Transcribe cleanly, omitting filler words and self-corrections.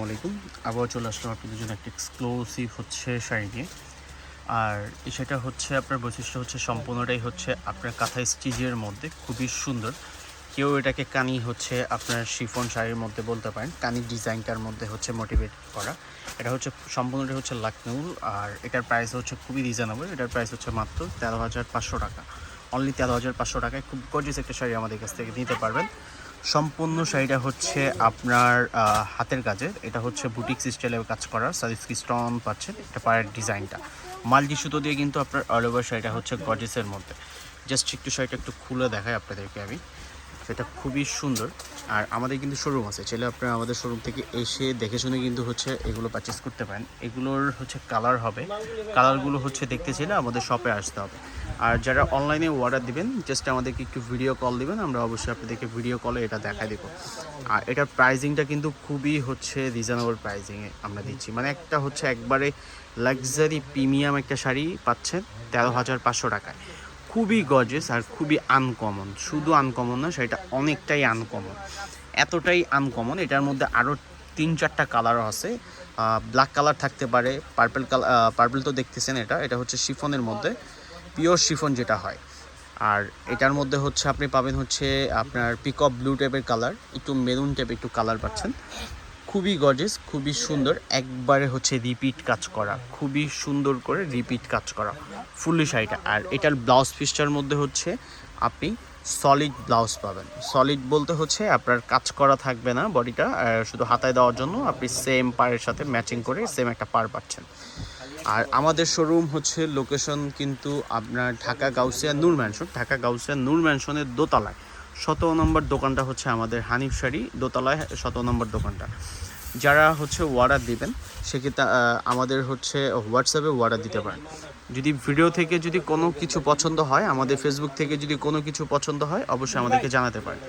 আলাইকুম। আবার চলে আসলাম আপনাদের জন্য একটা এক্সক্লুসিভ শাড়ি নিয়ে। আর এই শাড়িটা আপনার বৈশিষ্ট্য সম্পূর্ণটাই আপনার কাঁথা স্টিচের মধ্যে খুবই সুন্দর। কেউ এটাকে কানি আপনার শিফন শাড়ির মধ্যে বলতে পারেন। কানি ডিজাইনটার মধ্যে মোটিভেট করা। এটা সম্পূর্ণটাই লাখনৌ। আর এটার প্রাইস খুবই রিজনেবল। এটার প্রাইস মাত্র 13,500 টাকা। অনলি 13,500 টাকায় খুব গর্জিয়াস একটা শাড়ি আমাদের কাছ থেকে নিতে পারবেন। সম্পূর্ণ শাড়িটা আপনার হাতের কাজের। এটা বুটিক স্টাইলের কাজ করা। সারিস্কি স্টোন পাচ্ছেন। এটা পায়ের ডিজাইনটা মাল্টি সুতো দিয়ে কিন্তু আপনার অল ওভার শাড়িটা গর্জিয়াসের মধ্যে। জাস্ট একটু শাড়িটা একটু খুলে দেখাই আপনাদেরকে আমি। সেটা খুবই সুন্দর। আর আমাদের কিন্তু শোরুম আছে, চাইলে আপনারা আমাদের শোরুম থেকে এসে দেখে শুনে কিন্তু এগুলো পারচেস করতে পারেন। এগুলোর কালার হবে, কালারগুলো দেখতে চাইলে আমাদের শপে আসতে হবে। আর যারা অনলাইনে অর্ডার দিবেন জাস্ট আমাদেরকে একটু ভিডিও কল দিবেন, আমরা অবশ্যই আপনাদেরকে ভিডিও কলে এটা দেখাই দেবো। আর এটার প্রাইজিংটা কিন্তু খুবই রিজনেবল প্রাইজিংয়ে আমরা দিচ্ছি। মানে একটা একবারে লাক্সারি প্রিমিয়াম একটা শাড়ি পাচ্ছেন 13,500 টাকায়। খুবই গর্জিয়াস আর খুবই আনকমন। শুধু আনকমন না, সেটা অনেকটাই আনকমন। এতটাই আনকমন, এটার মধ্যে আরও 3-4টা কালারও আছে। ব্ল্যাক কালার থাকতে পারে, পার্পল কালার, পার্পল তো দেখতেছেন। এটা শিফনের মধ্যে, পিওর শিফন যেটা হয়। আর এটার মধ্যে আপনি পাবেন আপনার পিকক ব্লু টাইপের কালার, একটু মেরুন টাইপের একটু কালার পাচ্ছেন। খুবই গর্জিয়াস, খুবই সুন্দর। একবারে রিপিট কাজ করা, খুবই সুন্দর করে রিপিট কাজ করা ফুললি শাড়িটা। আর এটার ব্লাউজ পিসটার মধ্যে আপনি সলিড ব্লাউজ পাবেন। সলিড বলতে আপনার কাজ করা থাকবে না বডিটা, শুধু হাতায় দেওয়ার জন্য আপনি সেম পাড়ের সাথে ম্যাচিং করে সেম একটা পাড় পাচ্ছেন। আর আমাদের শোরুম লোকেশন কিন্তু আপনার ঢাকা গাউসিয়া নূর ম্যানশন। ঢাকা গাউসিয়া নূর ম্যানশনের দোতলায় 17 নম্বর দোকানটা আমাদের হানিফ শাড়ি, দোতলায় 17 নম্বর দোকানটা। যারা অর্ডার দিবেন সেক্ষেত্রে আমাদের হোয়াটসঅ্যাপে অর্ডার দিতে পারেন। যদি ভিডিও থেকে যদি কোনো কিছু পছন্দ হয়, আমাদের ফেসবুক থেকে যদি কোনো কিছু পছন্দ হয়, অবশ্যই আমাদেরকে জানাতে পারেন।